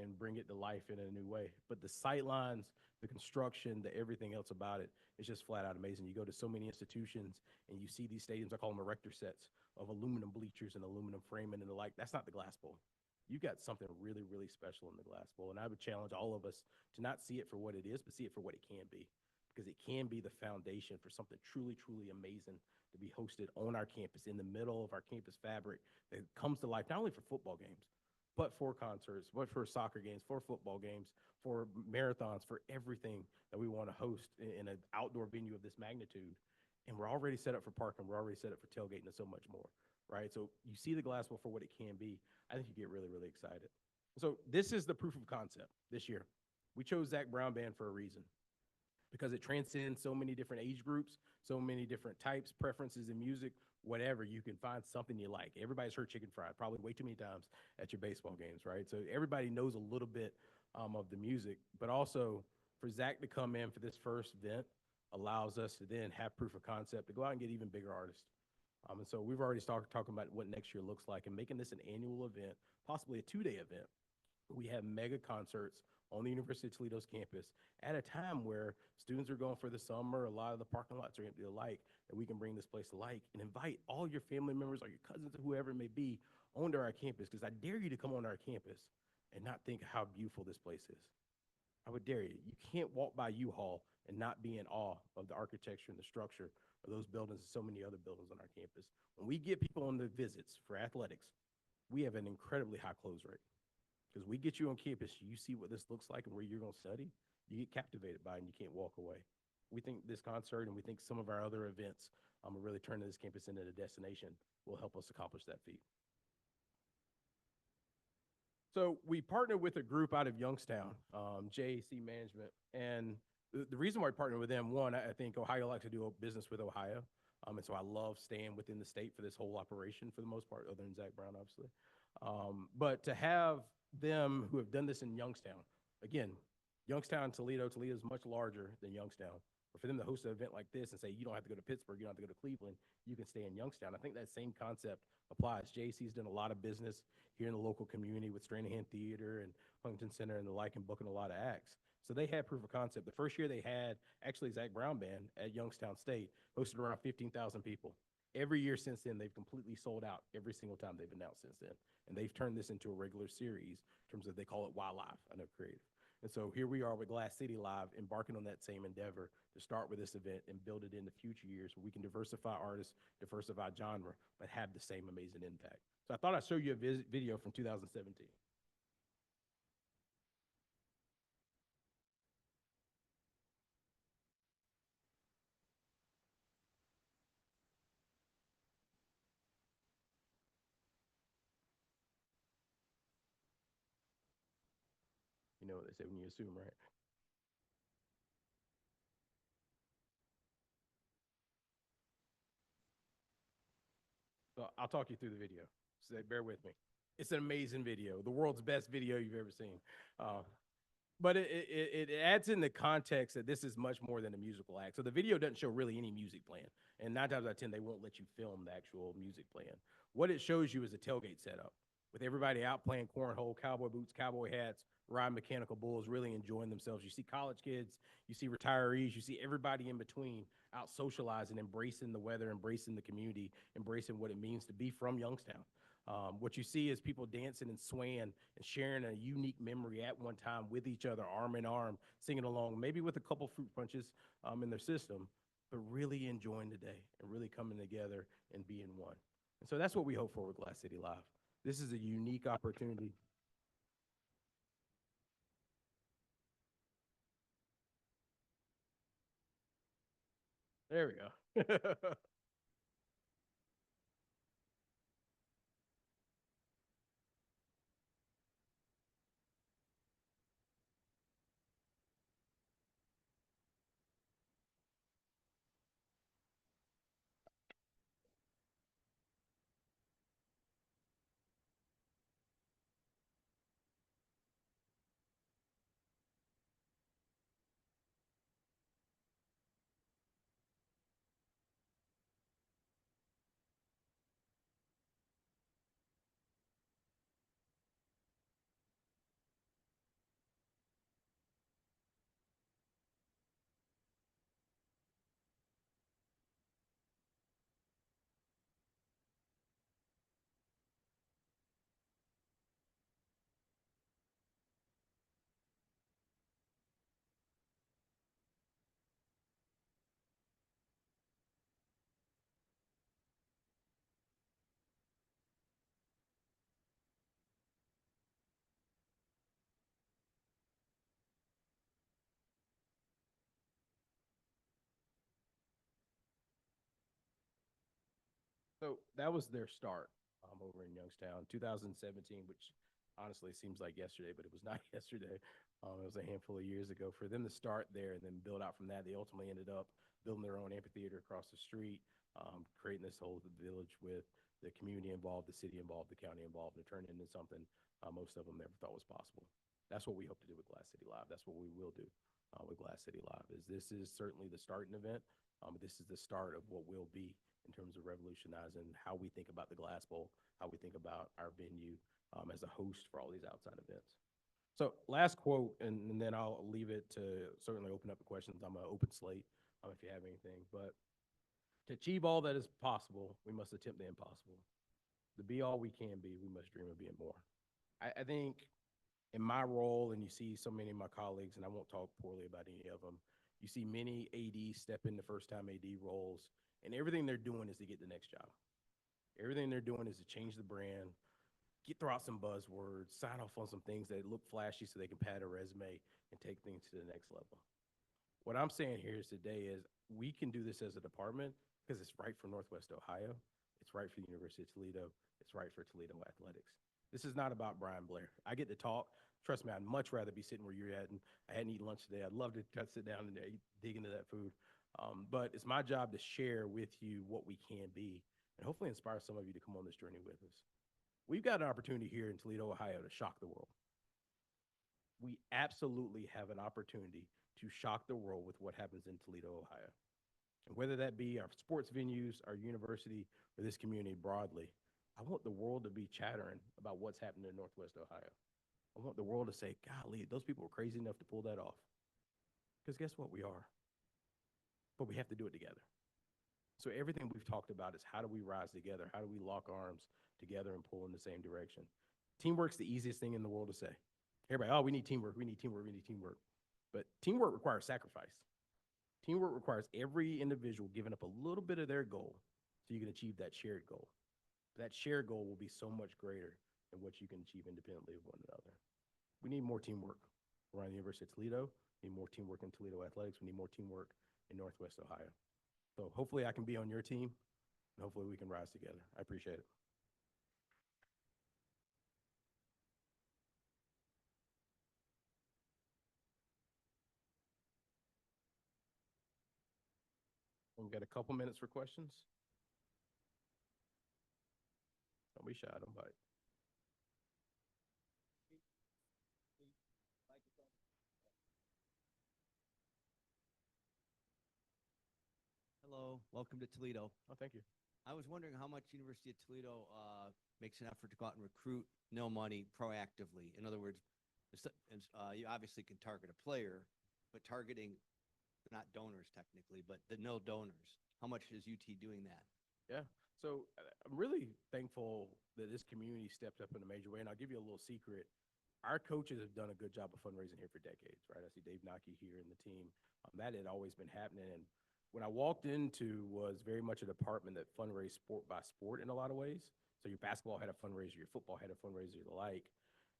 [SPEAKER 7] and bring it to life in a new way. But the sightlines, the construction, the everything else about it is just flat out amazing. You go to so many institutions, and you see these stadiums, I call them erector sets, of aluminum bleachers and aluminum framing and the like. That's not the Glass Bowl. You got something really, really special in the Glass Bowl, and I would challenge all of us to not see it for what it is, but see it for what it can be, because it can be the foundation for something truly, truly amazing to be hosted on our campus, in the middle of our campus fabric, that comes to life not only for football games, but for concerts, but for soccer games, for football games, for marathons, for everything that we want to host in an outdoor venue of this magnitude. And we're already set up for parking. We're already set up for tailgating and so much more, right? So you see the glass bowl for what it can be. I think you get really, really excited. So this is the proof of concept this year. We chose Zach Brown Band for a reason because it transcends so many different age groups, so many different types, preferences in music, whatever. You can find something you like. Everybody's heard Chicken Fried probably way too many times at your baseball games, right? So everybody knows a little bit of the music, but also for Zach to come in for this first event allows us to then have proof of concept to go out and get even bigger artists. And so we've already started talking about what next year looks like and making this an annual event, possibly a 2-day event. We have mega concerts on the University of Toledo's campus at a time where students are going for the summer, a lot of the parking lots are empty alike, that we can bring this place to life and invite all your family members or your cousins or whoever it may be onto our campus, because I dare you to come on our campus and not think how beautiful this place is. I would dare you. You can't walk by U-Haul and not be in awe of the architecture and the structure of those buildings and so many other buildings on our campus. When we get people on the visits for athletics, we have an incredibly high close rate. Because we get you on campus, you see what this looks like and where you're going to study, you get captivated by it and you can't walk away. We think this concert and we think some of our other events are really turning this campus into a destination will help us accomplish that feat. So we partnered with a group out of Youngstown, JAC Management, and the reason why we partnered with them, one, I think Ohio likes to do business with Ohio, and so I love staying within the state for this whole operation for the most part, other than Zach Brown, obviously. But to have them who have done this in Youngstown, again, Youngstown, Toledo is much larger than Youngstown. But for them to host an event like this and say, you don't have to go to Pittsburgh, you don't have to go to Cleveland, you can stay in Youngstown. I think that same concept applies. JC's done a lot of business here in the local community with Stranahan Theater and Huntington Center and the like, and booking a lot of acts. So they had proof of concept. The first year they had actually Zach Brown Band at Youngstown State, hosted around 15,000 people. Every year since then, they've completely sold out every single time they've announced since then. And they've turned this into a regular series in terms of, they call it Y Live, I know creative. And so here we are with Glass City Live, embarking on that same endeavor to start with this event and build it into future years where we can diversify artists, diversify genre, but have the same amazing impact. So I thought I'd show you a video from 2017. You know what they say when you assume, right? So I'll talk you through the video. So bear with me. It's an amazing video, the world's best video you've ever seen. But it adds in the context that this is much more than a musical act. So the video doesn't show really any music playing. And 9 times out of 10, they won't let you film the actual music playing. What it shows you is a tailgate setup with everybody out playing cornhole, cowboy boots, cowboy hats, riding mechanical bulls, really enjoying themselves. You see college kids, you see retirees, you see everybody in between out socializing, embracing the weather, embracing the community, embracing what it means to be from Youngstown. What you see is people dancing and swaying and sharing a unique memory at one time with each other, arm in arm, singing along, maybe with a couple fruit punches in their system, but really enjoying the day and really coming together and being one. And so that's what we hope for with Glass City Live. This is a unique opportunity. There we go. So that was their start over in Youngstown, 2017, which honestly seems like yesterday, but it was not yesterday. It was a handful of years ago. For them to start there and then build out from that, they ultimately ended up building their own amphitheater across the street, creating this whole village with the community involved, the city involved, the county involved, and it turned into something most of them never thought was possible. That's what we hope to do with Glass City Live. That's what we will do with Glass City Live. This is certainly the starting event. This is the start of what will be in terms of revolutionizing how we think about the Glass Bowl, how we think about our venue as a host for all these outside events. So last quote, and then I'll leave it to certainly open up the questions. I'm an open slate if you have anything. But to achieve all that is possible, we must attempt the impossible. To be all we can be, we must dream of being more. I think in my role, and you see so many of my colleagues, and I won't talk poorly about any of them, you see many ADs step into first-time AD roles, and everything they're doing is to get the next job. Everything they're doing is to change the brand, throw out some buzzwords, sign off on some things that look flashy so they can pad a resume and take things to the next level. What I'm saying here today is we can do this as a department because it's right for Northwest Ohio. It's right for the University of Toledo. It's right for Toledo athletics. This is not about Brian Blair. I get to talk. Trust me, I'd much rather be sitting where you're at. And I hadn't eaten lunch today. I'd love to try to sit down and dig into that food. But it's my job to share with you what we can be and hopefully inspire some of you to come on this journey with us. We've got an opportunity here in Toledo, Ohio to shock the world. We absolutely have an opportunity to shock the world with what happens in Toledo, Ohio. And whether that be our sports venues, our university, or this community broadly, I want the world to be chattering about what's happening in Northwest Ohio. I want the world to say, golly, those people were crazy enough to pull that off. Because guess what? We are. But we have to do it together. So everything we've talked about is how do we rise together? How do we lock arms together and pull in the same direction? Teamwork's the easiest thing in the world to say. Everybody, oh, we need teamwork, we need teamwork, we need teamwork. But teamwork requires sacrifice. Teamwork requires every individual giving up a little bit of their goal so you can achieve that shared goal. That shared goal will be so much greater than what you can achieve independently of one another. We need more teamwork around the University of Toledo. We need more teamwork in Toledo athletics. We need more teamwork in Northwest Ohio. So hopefully I can be on your team, and hopefully we can rise together. I appreciate it. We've got a couple minutes for questions. Don't be shy, don't bite.
[SPEAKER 10] Hello, welcome to Toledo.
[SPEAKER 7] Oh, thank you.
[SPEAKER 10] I was wondering how much University of Toledo makes an effort to go out and recruit no money proactively. In other words, you obviously can target a player, but targeting not donors technically, but the no donors. How much is UT doing that?
[SPEAKER 7] Yeah. So I'm really thankful that this community stepped up in a major way. And I'll give you a little secret. Our coaches have done a good job of fundraising here for decades, right? I see Dave Nockey here and the team. That had always been happening. And what I walked into was very much a department that fundraised sport by sport in a lot of ways. So your basketball had a fundraiser, your football had a fundraiser, the like.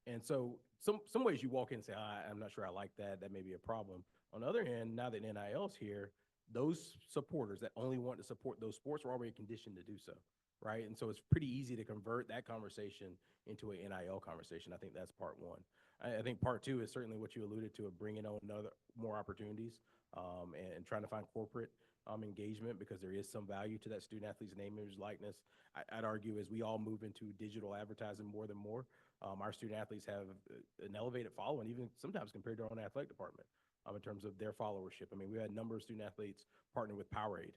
[SPEAKER 7] And so some ways you walk in and say, I'm not sure I like that. That may be a problem. On the other hand, now that NIL's here, those supporters that only want to support those sports are already conditioned to do so, right? And so it's pretty easy to convert that conversation into an NIL conversation. I think that's part one. I think part two is certainly what you alluded to of bringing on more opportunities and trying to find corporate engagement because there is some value to that student athlete's name, image, likeness. I'd argue as we all move into digital advertising more than more, our student athletes have an elevated following, even sometimes compared to our own athletic department in terms of their followership. I mean, we had a number of student athletes partner with Powerade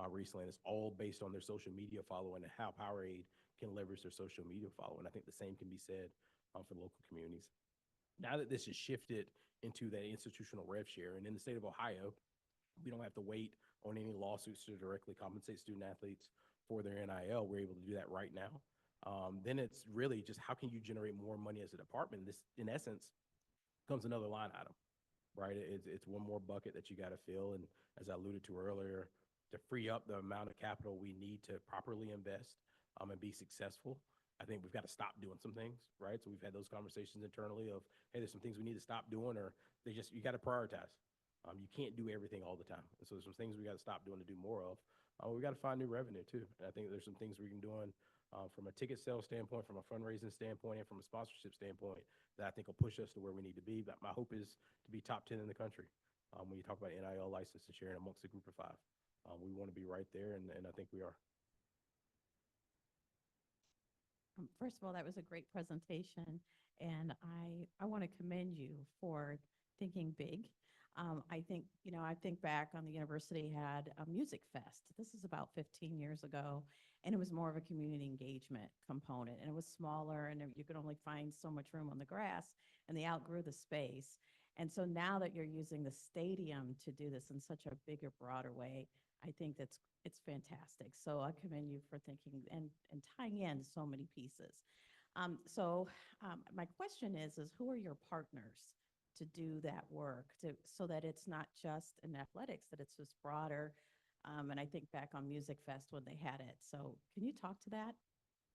[SPEAKER 7] recently, and it's all based on their social media following and how Powerade can leverage their social media following. I think the same can be said for local communities. Now that this has shifted into that institutional rev share, and in the state of Ohio, we don't have to wait on any lawsuits to directly compensate student athletes for their NIL. We're able to do that right now. Then it's really just how can you generate more money as a department? This, in essence, becomes another line item, right? It's one more bucket that you got to fill. And as I alluded to earlier, to free up the amount of capital we need to properly invest and be successful, I think we've got to stop doing some things, right? So we've had those conversations internally of, hey, there's some things we need to stop doing, or you got to prioritize. You can't do everything all the time. And so there's some things we got to stop doing to do more of. we got to find new revenue too. And I think there's some things we can do on from a ticket sales standpoint, from a fundraising standpoint, and from a sponsorship standpoint that I think will push us to where we need to be. But my hope is to be top 10 in the country. When you talk about NIL license and sharing amongst a group of 5, we want to be right there, and I think we are.
[SPEAKER 11] First of all, that was a great presentation, and I want to commend you for thinking big. I think, I think back on the university had a music fest. This is about 15 years ago, and it was more of a community engagement component, and it was smaller, and you could only find so much room on the grass, and they outgrew the space. And so now that you're using the stadium to do this in such a bigger, broader way, I think it's fantastic. So I commend you for thinking and tying in so many pieces. My question is who are your partners to do that work so that it's not just in athletics, that it's just broader? And I think back on Music Fest when they had it. So can you talk to that?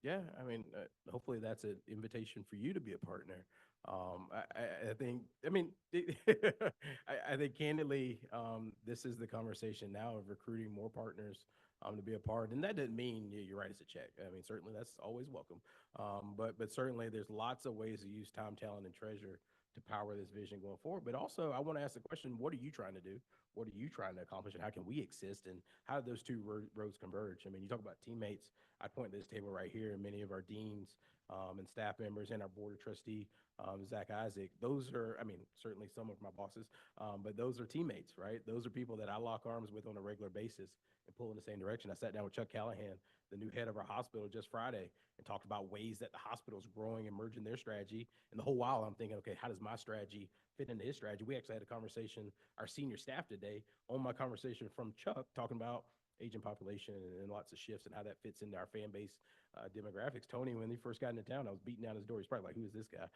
[SPEAKER 7] Yeah, I mean, hopefully that's an invitation for you to be a partner. I think, I mean, I think candidly, this is the conversation now of recruiting more partners to be a part. And that doesn't mean you write us a check. I mean, certainly that's always welcome. But certainly there's lots of ways to use time, talent, and treasure to power this vision going forward. But also, I want to ask the question, what are you trying to do? What are you trying to accomplish, and how can we exist, and how do those two roads converge? I mean, you talk about teammates. I point to this table right here, and many of our deans and staff members and our board of trustee, Zach Isaac, those are, I mean, certainly some of my bosses, but those are teammates, right? Those are people that I lock arms with on a regular basis and pull in the same direction. I sat down with Chuck Callahan, the new head of our hospital, just Friday, and talked about ways that the hospital's growing and merging their strategy. And the whole while I'm thinking, okay, how does my strategy fit into his strategy? We actually had a conversation, our senior staff today, on my conversation from Chuck, talking about aging population and lots of shifts and how that fits into our fan base demographics. Tony, when he first got into town, I was beating down his door. He's probably like, who is this guy?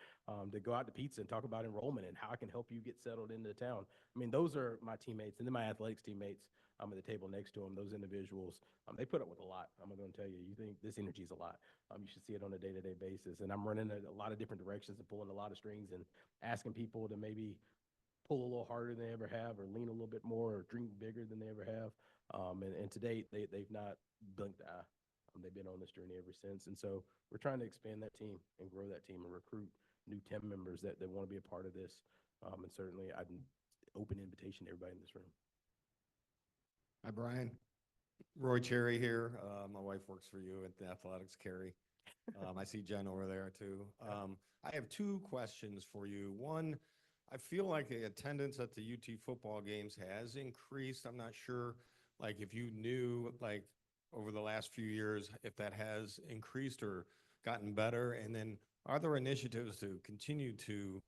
[SPEAKER 7] To go out to pizza and talk about enrollment and how I can help you get settled into the town. I mean, those are my teammates. And then my athletics teammates at the table next to them, those individuals, they put up with a lot. I'm going to tell you, you think this energy is a lot. You should see it on a day-to-day basis. And I'm running a lot of different directions and pulling a lot of strings and asking people to maybe pull a little harder than they ever have, or lean a little bit more, or dream bigger than they ever have. And to date, they've not blinked the eye. They've been on this journey ever since. And so we're trying to expand that team and grow that team and recruit new 10 members that want to be a part of this. And certainly I'd open invitation to everybody in this room.
[SPEAKER 12] Hi, Brian. Roy Cherry here. My wife works for you at the athletics, Carrie. I see Jen over there too. I have 2 questions for you. One, I feel like the attendance at the UT football games has increased. I'm not sure, like, if you knew, like, over the last few years, if that has increased or gotten better. And then are there initiatives to continue to